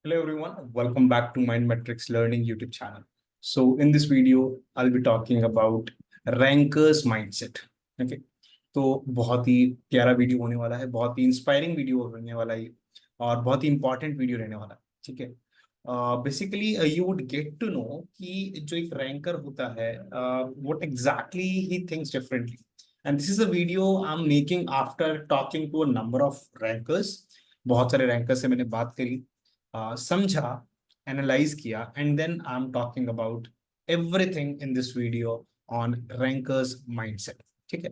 Hello everyone, welcome back to MindMatrix Learning YouTube channel. So in this video, I'll be talking about rankers mindset. Okay, तो बहुत ही प्यारा video होने वाला है, बहुत ही इंस्पायरिंग वीडियो होने वाला है और बहुत ही इंपॉर्टेंट वीडियो रहने वाला है. ठीक है. Basically you would get to know कि जो एक रैंकर होता है what exactly he thinks differently. And this is a video I am making after talking to a number of rankers. बहुत सारे रैंकर्स से मैंने बात करी, समझा, एनालाइज किया, and then I am talking about everything in this video on rankers mindset. ठीक है,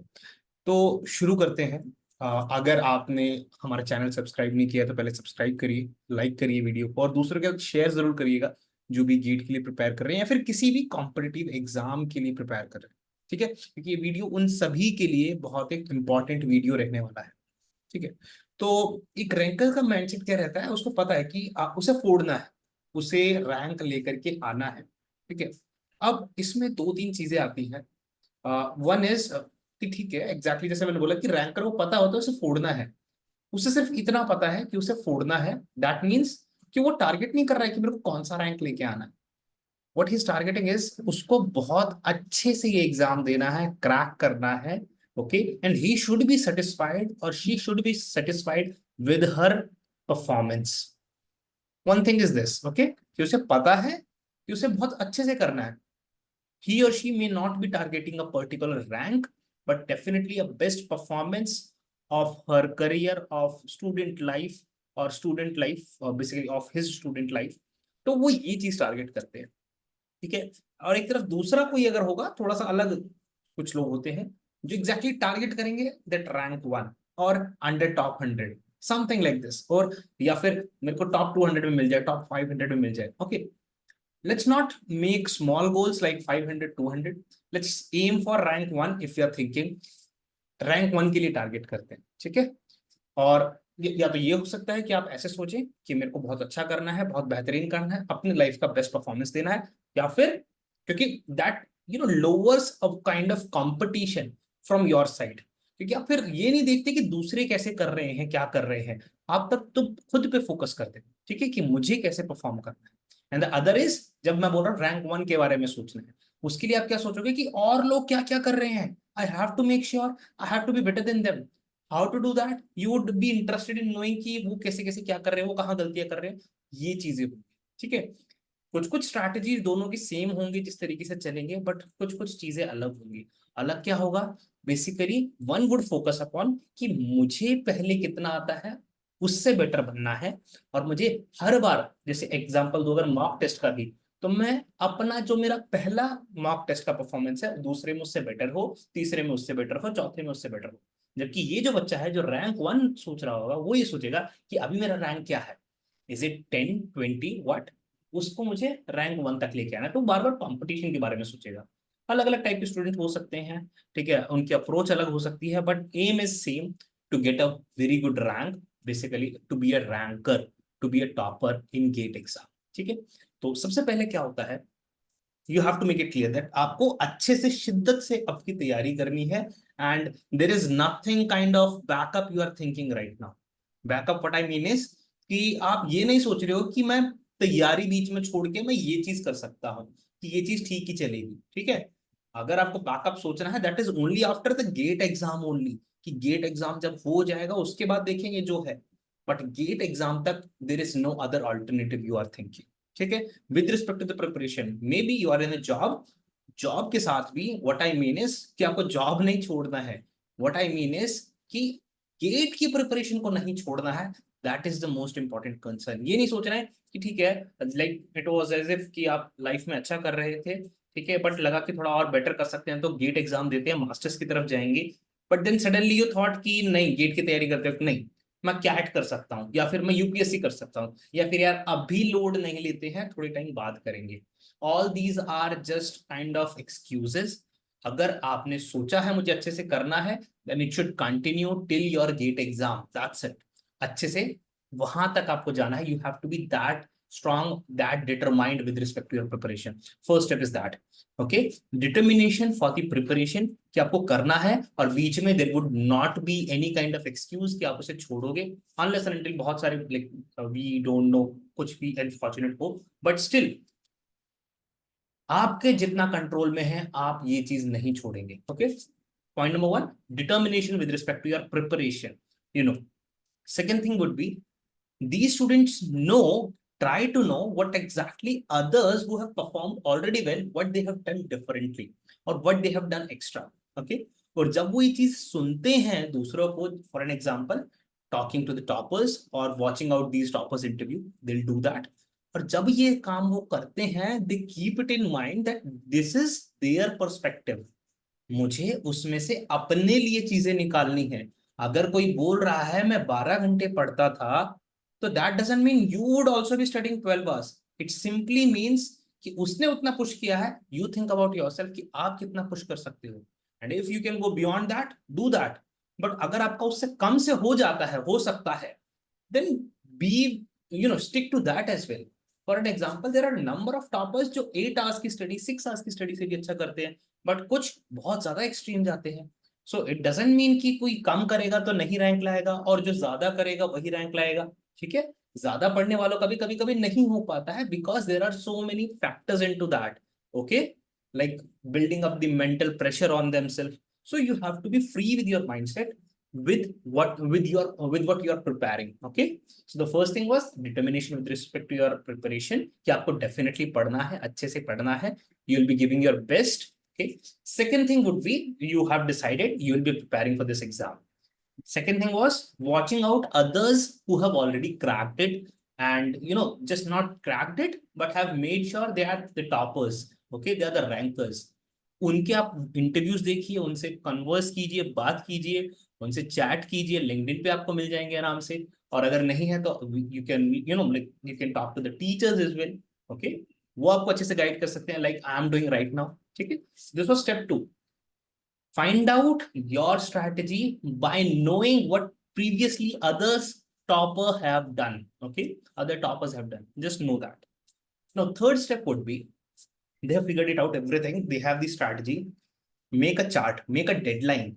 तो शुरू करते हैं. अगर आपने हमारा चैनल सब्सक्राइब नहीं किया तो पहले सब्सक्राइब करिए, लाइक करिए वीडियो को और दूसरों के साथ शेयर जरूर करिएगा जो भी गेट के लिए प्रिपेयर कर रहे हैं या फिर किसी भी कॉम्पिटिटिव एग्जाम के लिए प्रिपेयर कर रहे हैं. ठीक है, क्योंकि ये वीडियो उन सभी के लिए बहुत एक इंपॉर्टेंट वीडियो रहने वाला है. ठीक है, तो एक रैंकर का माइंडसेट क्या रहता है, उसको पता है कि उसे फोड़ना है, उसे रैंक लेकर के आना है. ठीक है, अब इसमें दो तीन चीजें आती हैं. वन इज कि ठीक है, एग्जैक्टली जैसे मैंने बोला कि रैंकर को पता होता है उसे फोड़ना है. उसे सिर्फ इतना पता है कि उसे फोड़ना है. दैट मीन्स कि वो टारगेट नहीं कर रहा है कि मेरे को कौन सा रैंक लेके आना है. What he is targeting is उसको बहुत अच्छे से ये एग्जाम देना है, क्रैक करना है. Okay, and he should be satisfied और she should be satisfied with her performance. One thing is this, okay, कि उसे पता है कि उसे बहुत अच्छे से करना है. he or she may not be targeting a particular rank, but definitely a best performance of her career, of student life, or student life, basically of his student life. तो वो ये चीज टारगेट करते हैं. ठीक है, और एक तरफ दूसरा कोई अगर होगा थोड़ा सा अलग, कुछ लोग होते हैं जो एग्जैक्टली टारगेट करेंगे दैट रैंक 1 और under top 100, something like this. और या फिर मेरे को टॉप 200 में मिल जाए, टॉप 500 में मिल जाए. Okay, let's not make small goals like 500 200. Let's aim for rank 1. if you are thinking rank 1 के लिए टारगेट करते हैं. ठीक है, और या तो ये हो सकता है कि आप ऐसे सोचें कि मेरे को बहुत अच्छा करना है, बहुत बेहतरीन करना है, अपनी लाइफ का बेस्ट परफॉर्मेंस देना है. या फिर क्योंकि that lowers a kind of competition from your side, क्योंकि आप फिर ये नहीं देखते कि दूसरे कैसे कर रहे हैं, क्या कर रहे हैं. आप तब तो खुद पे फोकस करते हैं. ठीक है, कि मुझे कैसे परफॉर्म करना है. एंड द अदर इज, जब मैं बोल रहा हूँ रैंक 1 के बारे में सोचना है, उसके लिए आप क्या सोचोगे कि और लोग क्या क्या कर रहे हैं. I have to make sure, I have to be better than them. How to do that, you would be interested in knowing कि वो कैसे कैसे क्या कर रहे हैं, वो कहाँ गलतियां कर रहे हैं. ये चीजें होंगी. ठीक है, कुछ कुछ स्ट्रैटेजीज दोनों की सेम होंगी जिस तरीके से चलेंगे, बट कुछ कुछ चीजें अलग होंगी. अलग क्या होगा, basically one would focus upon कि मुझे पहले कितना आता है, उससे बेटर बनना है. और मुझे हर बार, जैसे एग्जांपल दो अगर मॉक टेस्ट का भी, तो मैं अपना जो मेरा पहला मॉक टेस्ट का परफॉर्मेंस है दूसरे में उससे बेटर हो, तीसरे में उससे बेटर हो, चौथे में उससे बेटर हो. जबकि ये जो बच्चा है जो रैंक 1 सोच रहा होगा, वो ये सोचेगा कि अभी मेरा रैंक क्या है, इज इट 10 20 व्हाट, उसको मुझे रैंक 1 तक लेके आना है. तो बार बार कंपटीशन के बारे में सोचेगा. अलग अलग टाइप के स्टूडेंट हो सकते हैं. ठीक है, उनकी अप्रोच अलग हो सकती है, but aim is same, to get a very good rank, basically to be a ranker, to be a topper in GATE exam. ठीक है, तो सबसे पहले क्या होता है, you have to make it clear that आपको अच्छे से शिद्दत से आपकी तैयारी करनी है. And there is nothing kind of backup you are thinking right now. Backup what I mean is कि आप ये नहीं सोच रहे हो कि मैं तैयारी बीच में छोड़ के मैं ये चीज कर सकता हूँ कि ये चीज ठीक ही चलेगी. ठीक है, अगर आपको बैकअप सोचना है that is only after the GATE exam only, कि गेट एग्जाम जब हो जाएगा उसके बाद देखेंगे जो है. बट गेट एग्जाम तक there is no other alternative you are thinking. ठीक है, with respect to the preparation, maybe you are in a job, job के साथ भी व्हाट आई मीन इज कि आपको जॉब नहीं छोड़ना है. व्हाट आई मीन इज कि गेट की प्रिपरेशन को नहीं छोड़ना है. That is the most important concern. ये नहीं सोचना है कि ठीक है, like it was as if कि आप लाइफ में अच्छा कर रहे थे, ठीक है, बट लगा कि थोड़ा और बेटर कर सकते हैं तो गेट एग्जाम देते हैं, मास्टर्स की तरफ जाएंगे. But then suddenly you thought कि नहीं, गेट की तैयारी करते हो नहीं, मैं कैट कर सकता हूँ या फिर मैं यूपीएससी कर सकता हूँ, या फिर यार अभी लोड नहीं लेते हैं, थोड़े टाइम बाद करेंगे. All these are just kind of excuses. अगर आपने सोचा है मुझे अच्छे से करना है, then it should continue till your GATE exam, that's it. अच्छे से वहां तक आपको जाना है. You have to be that strong, that determined with respect to your preparation. First step is that. Okay, determination for the preparation कि आपको करना है, और बीच में there would not be any kind of excuse कि आप उसे छोड़ोगे, unless and until बहुत सारे like we don't know, कुछ भी unfortunate हो, but still आपके जितना कंट्रोल में है आप ये चीज नहीं छोड़ेंगे. Okay, point number one, determination with respect to your preparation. You know, second thing would be, these students try to know what exactly others who have performed already well, what they have done differently or what they have done extra. Okay, और जब वो ये चीज सुनते हैं दूसरों को, for an example talking to the toppers or watching out these toppers interview, they'll do that. और जब ये काम वो करते हैं, they keep it in mind that this is their perspective. मुझे उसमें से अपने लिए चीजें निकालनी है. अगर कोई बोल रहा है मैं 12 घंटे पढ़ता था, तो that doesn't mean you would also be studying 12 hours. It simply means कि उसने उतना पुश किया है. यू थिंक अबाउट योरसेल्फ कि आप कितना पुश कर सकते हो, and if you can go beyond that, do that. But अगर आपका उससे कम से हो जाता है, हो सकता है, then be stick to that as well. For an example, there are number of toppers जो 8 आवर्स की स्टडी, 6 आवर्स की स्टडी से भी अच्छा करते हैं, बट कुछ बहुत ज्यादा एक्सट्रीम जाते हैं. सो इट डजंट मीन कि कोई कम करेगा तो नहीं रैंक लाएगा, और जो ज्यादा करेगा वही रैंक लाएगा. ठीक है, ज्यादा पढ़ने वालों का भी कभी कभी नहीं हो पाता है, because there are so many factors into that. Okay, like building up the mental pressure on themself. So you have to be free with your mindset, with what you are preparing. Okay, so the first thing was determination with respect to your preparation कि आपको definitely पढ़ना है, अच्छे से पढ़ना है, you will be giving your best. Okay, second thing would be, you have decided you will be preparing for this exam. Second thing was watching out others who have already cracked it, and just not cracked it but have made sure they are the toppers. Okay, they are the rankers. उनके आप interviews देखिए, उनसे converse कीजिए, बात कीजिए, उनसे chat कीजिए, LinkedIn पे आपको मिल जाएंगे आराम से. और अगर नहीं है तो you can talk to the teachers as well. Okay, वो आपको अच्छे से गाइड कर सकते हैं, like I am doing right now. ठीक है, this was step 2. Find out your strategy by knowing what previously others topper have done. Okay, other toppers have done, just know that. Now third step would be, they have figured it out everything, they have the strategy. Make a chart, make a deadline,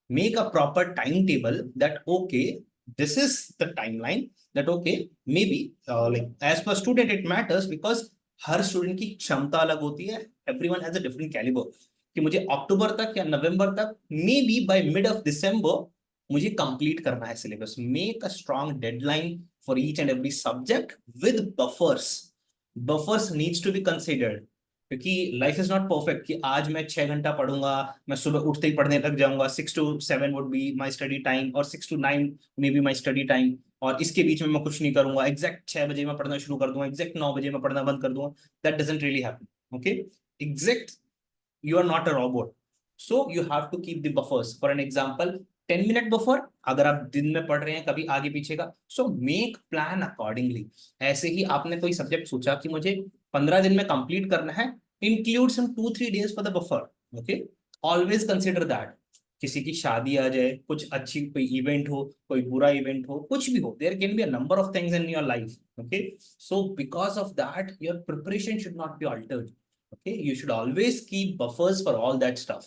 make a proper timetable that okay, this is the timeline, that okay, maybe like as per student it matters, because हर student की क्षमता अलग होती है. Everyone has a different calibre. कि मुझे अक्टूबर तक या नवंबर तक, may be by mid of December मुझे कंप्लीट करना है syllabus. Make a strong deadline for each and every subject with buffers. Buffers needs to be considered, क्योंकि लाइफ इज नॉट परफेक्ट कि आज मैं 6 घंटा पढ़ूंगा, मैं सुबह उठते ही पढ़ने लग जाऊंगा. 6 to 7 would be my study time, और 6 to 9 may be my study time, और इसके बीच में मैं कुछ नहीं करूंगा. एग्जैक्ट 6 बजे मैं पढ़ना शुरू कर दूंगा, एग्जैक्ट 9 बजे मैं पढ़ना बंद कर दूंगा. That doesn't really happen. Okay, exact, you are not a robot, so you have to keep the buffers. For an example, 10-minute buffer अगर आप दिन में पढ़ रहे हैं कभी आगे पीछे का, so make plan accordingly. ऐसे ही आपने कोई सब्जेक्ट सोचा कि मुझे 15 दिन में कंप्लीट करना है, include some 2-3 days for the buffer. Okay, always consider that. किसी की शादी आ जाए, कुछ अच्छी कोई इवेंट हो, कोई बुरा इवेंट हो, कुछ भी हो, there can be a number of things in your life. Okay, so because of that your preparation should not be altered. Okay, you should always keep buffers for all that stuff.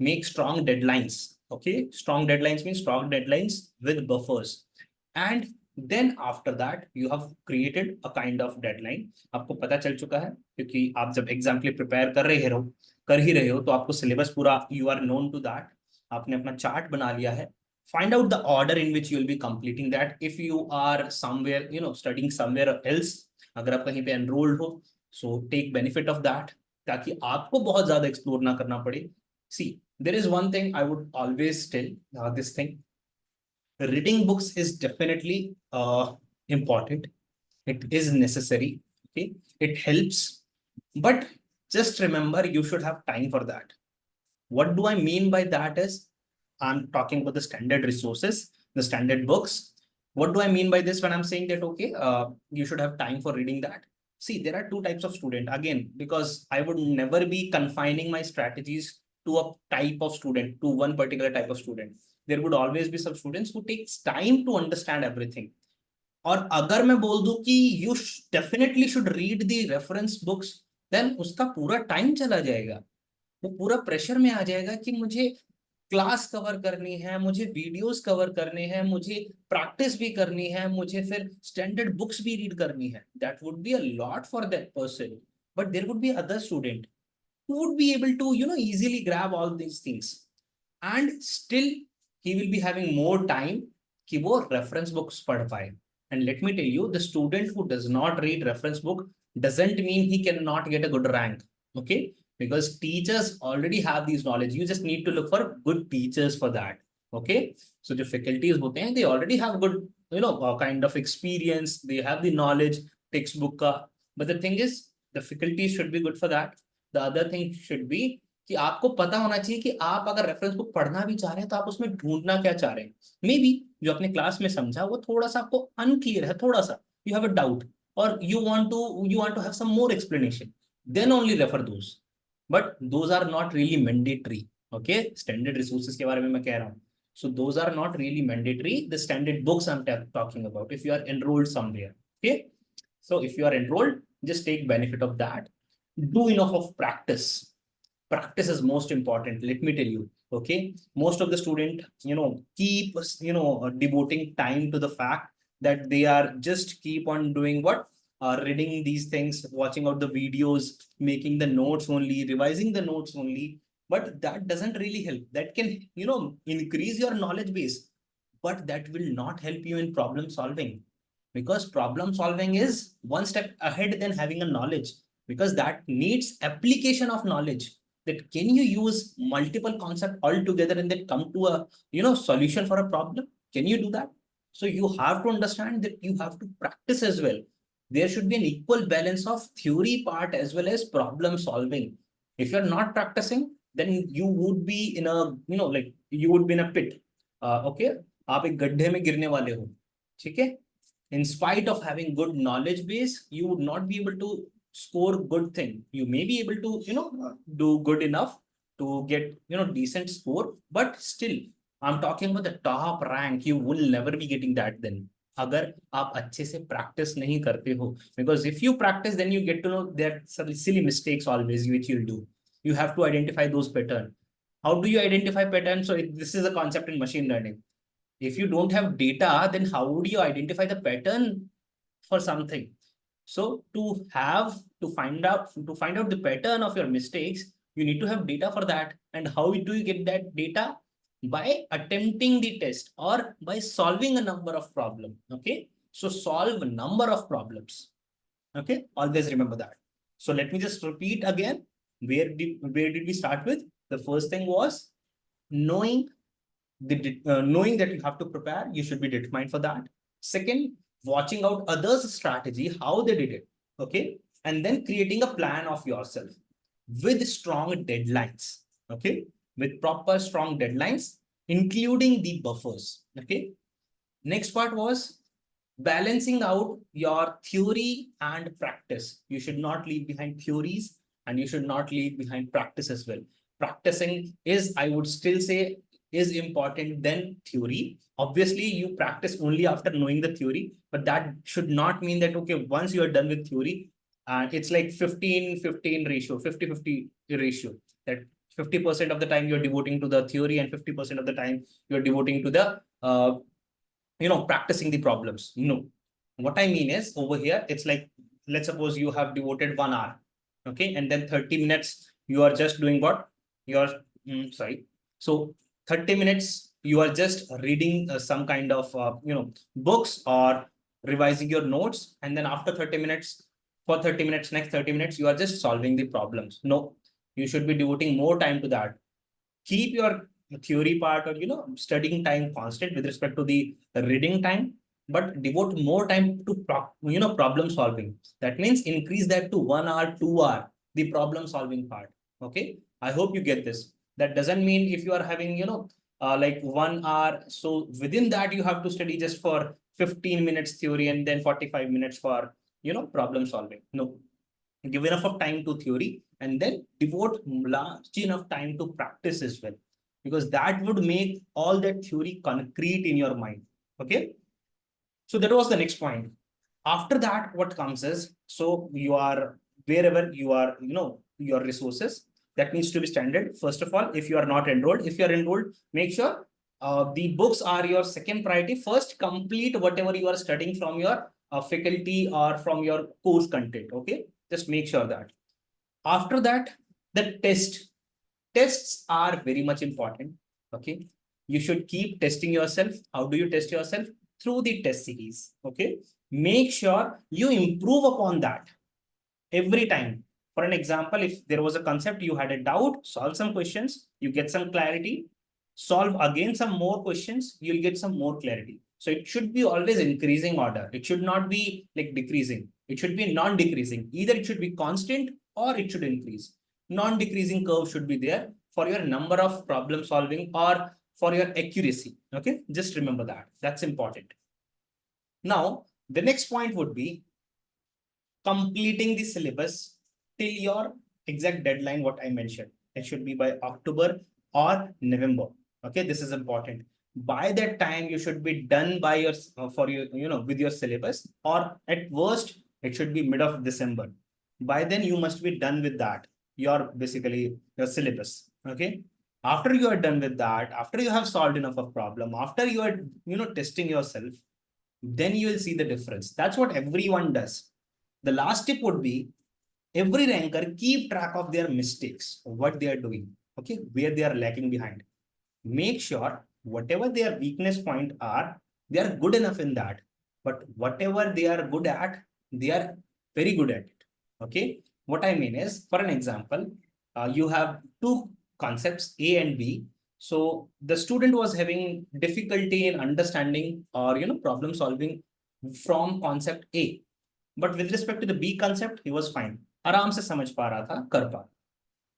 Make strong deadlines. Okay, strong deadlines means strong deadlines with buffers. And then after that you have created a kind of deadline. आपको पता चल चुका है, क्योंकि आप जब exam के लिए प्रिपेयर कर ही रहे हो, तो आपको सिलेबस पूरा, you are known to that. आपने अपना चार्ट बना लिया है. Find out the order in which you will be completing that. If you are somewhere, studying somewhere else, अगर आप कहीं पे enrolled हो, so take benefit of that, ताकि आपको बहुत ज्यादा एक्सप्लोर ना करना पड़े. See, there is one thing I would always tell, this thing, reading books is definitely important. It is necessary. Okay, it helps, but just remember you should have time for that. What do I mean by that is, I'm talking about the standard resources, the standard books. What do I mean by this when I'm saying that okay, you should have time for reading that? See, there are two types of student, again, because I would never be confining my strategies to a type of student, to one particular type of student. There would always be some students who takes time to understand everything. और अगर मैं बोल दूं कि you definitely should read the reference books, then उसका पूरा time चला जाएगा, वो पूरा प्रेशर में आ जाएगा कि मुझे क्लास कवर करनी है, मुझे वीडियोस कवर करने हैं, मुझे प्रैक्टिस भी करनी है, मुझे फिर स्टैंडर्ड बुक्स भी रीड करनी है. That would be a lot for that person. But there would be other student who would be able to easily grab all these things, and still he will be having more time कि वो reference books पढ़ पाए. And let me tell you, the student who does not read reference book doesn't mean he cannot get a good rank. Okay, because teachers already have these knowledge, you just need to look for good teachers for that. Okay, so the faculties होते हैं, they already have good kind of experience, they have the knowledge textbook का. But the thing is, the faculties should be good for that. The other thing should be कि आपको पता होना चाहिए कि आप अगर रेफरेंस बुक पढ़ना भी चाह रहे हैं तो आप उसमें ढूंढना क्या चाह रहे हैं. मे बी जो अपने क्लास में समझा वो थोड़ा सा आपको अनक्लियर है, थोड़ा सा यू हैव अ डाउट, और you want to have some more explanation, then only refer those. But those are not really mandatory. Okay, standard resources के बारे में मैं कह रहा हूँ. So those are not really mandatory. The standard books I'm talking about. If you are enrolled somewhere, okay. So if you are enrolled, just take benefit of that. Do enough of practice. Practice is most important, let me tell you. Okay, most of the student keep devoting time to the fact that they are just keep on doing what, reading these things, watching out the videos, making the notes only, revising the notes only. But that doesn't really help. That can increase your knowledge base, but that will not help you in problem solving, because problem solving is one step ahead than having a knowledge, because that needs application of knowledge. That can you use multiple concepts all together and then come to a solution for a problem? Can you do that? So you have to understand that you have to practice as well. There should be an equal balance of theory part as well as problem solving. If you're not practicing, then you would be in a like you would be in a pit. Okay, आप एक गड्ढे में गिरने वाले हो. ठीक है, in spite of having good knowledge base, you would not be able to score good thing. You may be able to do good enough to get decent score, but still I'm talking about the top rank. You will never be getting that then, अगर आप अच्छे से practice नहीं करते हो. Because if you practice, then you get to know that some silly mistakes always which you'll do. You have to identify those patterns. How do you identify patterns? So this is a concept in machine learning. If you don't have data, then how would you identify the pattern for something? So to find out the pattern of your mistakes, you need to have data for that. And how do you get that data? By attempting the test or by solving a number of problems. Okay, so solve a number of problems. Okay, always remember that. So let me just repeat again. Where did we start with? The first thing was knowing knowing that you have to prepare, you should be determined for that. Second, watching out others' strategy, how they did it. Okay, and then creating a plan of yourself with strong deadlines. Okay, with proper strong deadlines, including the buffers. Okay, next part was balancing out your theory and practice. You should not leave behind theories and you should not leave behind practice as well. Practicing is, I would still say, is important than theory. Obviously, you practice only after knowing the theory, but that should not mean that, okay, once you are done with theory, it's like 15-15 ratio, 50-50 ratio, that 50% of the time you're devoting to the theory and 50% of the time you're devoting to the practicing the problems. No, what I mean is over here, it's like, let's suppose you have devoted 1 hour. Okay, and then 30 minutes you are just doing what, you're sorry, so 30 minutes you are just reading some kind of books or revising your notes, and then after 30 minutes, for 30 minutes, next 30 minutes you are just solving the problems. No, you should be devoting more time to that. Keep your theory part or studying time constant with respect to the reading time, but devote more time to problem solving. That means increase that to 1 hour, 2 hour, the problem solving part. Okay, I hope you get this. That doesn't mean if you are having like 1 hour, so within that you have to study just for 15 minutes theory and then 45 minutes for problem solving. No, give enough of time to theory and then devote large enough time to practice as well, because that would make all that theory concrete in your mind. Okay, So that was the next point. After that, what comes is, so you are wherever you are, your resources that needs to be standard. First of all, if you are not enrolled, if you are enrolled, make sure the books are your second priority. First, complete whatever you are studying from your faculty or from your course content. Okay, just make sure that. After that, the tests are very much important. Okay, you should keep testing yourself. How do you test yourself? Through the test series. Okay, make sure you improve upon that every time. For an example, if there was a concept, you had a doubt, solve some questions, you get some clarity, solve again some more questions, you'll get some more clarity. So it should be always increasing order. It should not be like decreasing. It should be non-decreasing. Either it should be constant or it should increase. Non-decreasing curve should be there for your number of problem solving or for your accuracy. Okay, just remember that. That's important. Now, the next point would be completing the syllabus till your exact deadline, what I mentioned. It should be by October or November. Okay, this is important. By that time, you should be done by your for your with your syllabus, or at worst, it should be mid of December. By then, you must be done with that. Your basically your syllabus. Okay. After you are done with that, after you have solved enough of problem, after you are testing yourself, then you will see the difference. That's what everyone does. The last tip would be every ranker keep track of their mistakes, what they are doing, okay, where they are lacking behind. Make sure whatever their weakness point are, they are good enough in that. But whatever they are good at, they are very good at it. Okay. What I mean is, for an example, you have two concepts, A and B. So the student was having difficulty in understanding or problem solving from concept A. But with respect to the B concept, he was fine. आराम से समझ पा रहा था, कर पा.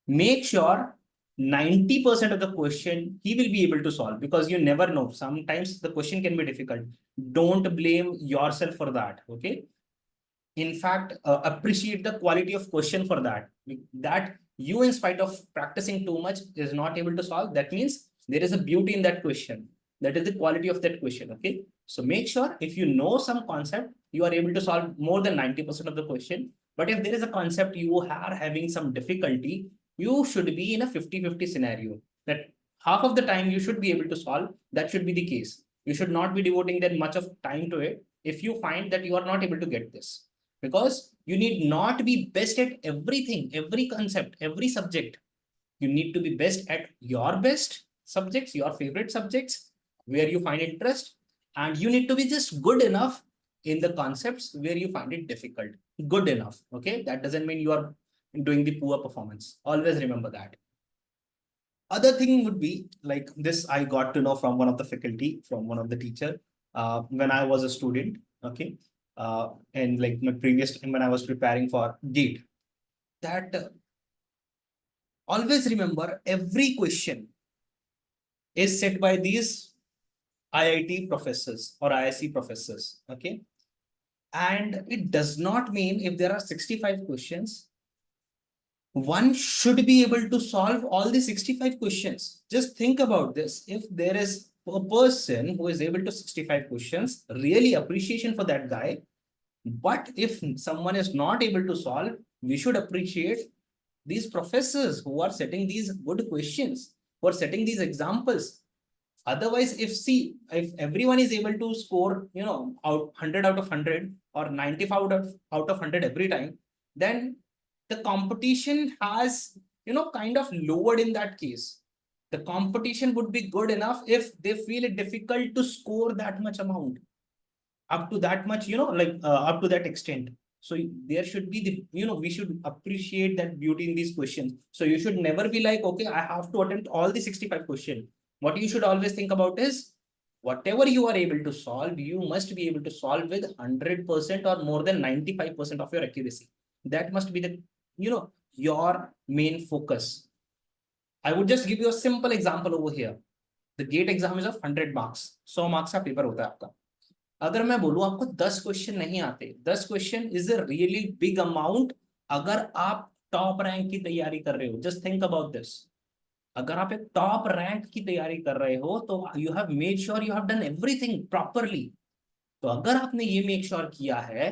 Make sure 90% of the question he will be able to solve, because you never know. Sometimes the question can be difficult. Don't blame yourself for that. Okay. In fact, appreciate the quality of question for that. That you, in spite of practicing too much, is not able to solve. That means there is a beauty in that question. That is the quality of that question. Okay. So make sure if you know some concept, you are able to solve more than 90% of the question. But if there is a concept you are having some difficulty, you should be in a 50-50 scenario. That half of the time you should be able to solve. That should be the case. You should not be devoting that much of time to it if you find that you are not able to get this. Because you need not be best at everything, every concept, every subject. You need to be best at your best subjects, your favorite subjects, where you find interest. And you need to be just good enough in the concepts where you find it difficult. Good enough. Okay. That doesn't mean you are doing the poor performance. Always remember that. Other thing would be like this, I got to know from one of the faculty, from one of the teacher, when I was a student. Okay. And like my previous time when I was preparing for GATE, that always remember every question is set by these IIT professors or IISc professors. Okay. And it does not mean if there are 65 questions, one should be able to solve all the 65 questions. Just think about this. If there is a person who is able to 65 questions, really appreciation for that guy. But if someone is not able to solve, we should appreciate these professors who are setting these good questions, who are setting these examples. Otherwise, if everyone is able to score, out 100 out of 100 or 95 out of 100 every time, then the competition has, kind of lowered in that case. The competition would be good enough if they feel it difficult to score that much amount up to that much, up to that extent. So there should be we should appreciate that beauty in these questions. So you should never be like, okay, I have to attempt all the 65 questions. What you should always think about is whatever you are able to solve, you must be able to solve with 100% or more than 95% of your accuracy. That must be the, your main focus. I would just give you a simple example over here. The GATE exam is of 100 marks. 100 marks का paper होता है आपका. अगर मैं बोलूं आपको 10 question नहीं आते, 10 question is a really big amount. अगर आप टॉप रैंक की तैयारी कर रहे हो, जस्ट थिंक अबाउट दिस. अगर आप एक टॉप रैंक की तैयारी कर रहे हो, तो you have made sure you have done everything properly. तो अगर आपने ये मेक श्योर किया है,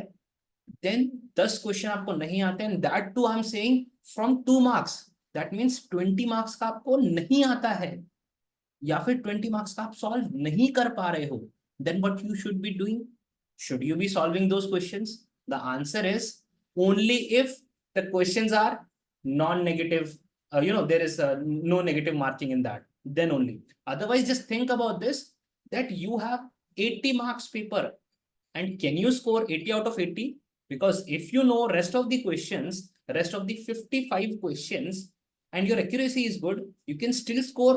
देन 10 क्वेश्चन आपको नहीं आते हैं, that too I am saying from 2 marks, that means 20 marks का आपको नहीं आता है, या फिर 20 मार्क्स का आप सॉल्व नहीं कर पा रहे हो, then what you should be doing, should you be solving those questions? The answer is only if the questions are non-negative, there is no negative marking in that, then only. Otherwise, just think about this, that you have 80 marks paper, and can you score 80 out of 80? Because if you know rest of the questions, rest of the 55 questions, and your accuracy is good, you can still score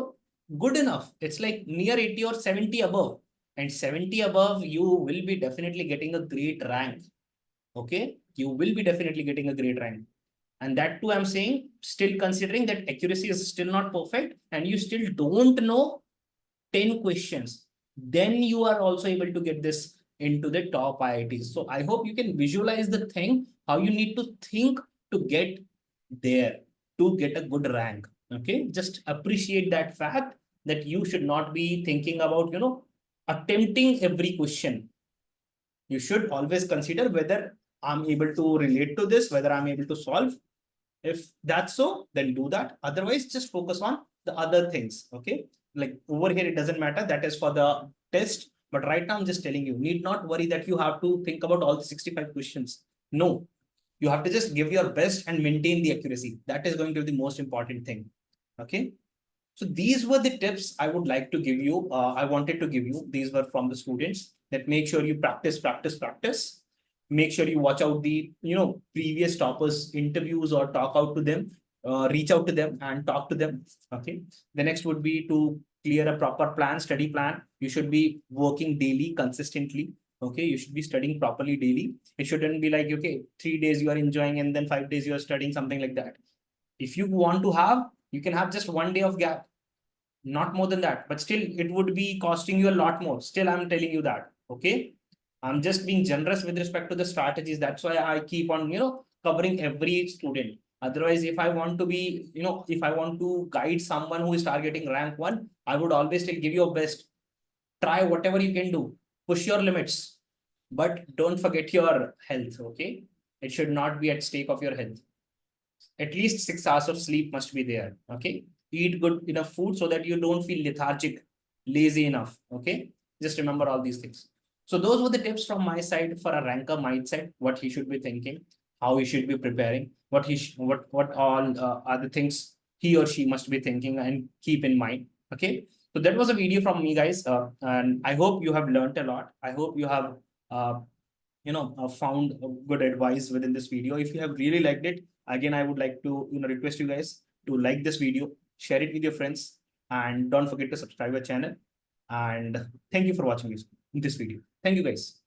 good enough. It's like near 80 or 70 above, and 70 above, you will be definitely getting a great rank. Okay, you will be definitely getting a great rank. And that too, I'm saying, still considering that accuracy is still not perfect and you still don't know 10 questions, then you are also able to get this into the top IITs. So I hope you can visualize the thing, how you need to think to get there, to get a good rank. Okay, just appreciate that fact, that you should not be thinking about, attempting every question. You should always consider whether I'm able to relate to this, whether I'm able to solve. If that's so, then do that. Otherwise, just focus on the other things. Okay. Like over here, it doesn't matter. That is for the test. But right now, I'm just telling you, need not worry that you have to think about all the 65 questions. No, you have to just give your best and maintain the accuracy. That is going to be the most important thing. Okay. So these were the tips I would like to give you. I wanted to give you. These were from the students, that make sure you practice, practice, practice. Make sure you watch out the previous toppers interviews, or talk out to them, reach out to them and talk to them. Okay. The next would be to clear a proper plan, study plan. You should be working daily, consistently. Okay. You should be studying properly daily. It shouldn't be like, okay, 3 days you are enjoying and then 5 days you are studying, something like that. If you want to have, you can have just 1 day of gap, not more than that, but still it would be costing you a lot more. Still, I'm telling you that. Okay. I'm just being generous with respect to the strategies. That's why I keep on, covering every student. Otherwise, if I want to be, if I want to guide someone who is targeting rank 1, I would always still give your best. Try whatever you can do. Push your limits, but don't forget your health. Okay. It should not be at stake of your health. At least 6 hours of sleep must be there. Okay. Eat good enough food so that you don't feel lethargic, lazy enough. Okay. Just remember all these things. So those were the tips from my side for a ranker mindset, what he should be thinking, how he should be preparing, what all are the things he or she must be thinking and keep in mind. Okay. So that was a video from me, guys. And I hope you have learned a lot. I hope you have, found good advice within this video. If you have really liked it, again, I would like to, request you guys to like this video, share it with your friends, and don't forget to subscribe our channel. And thank you for watching this video. Thank you, guys.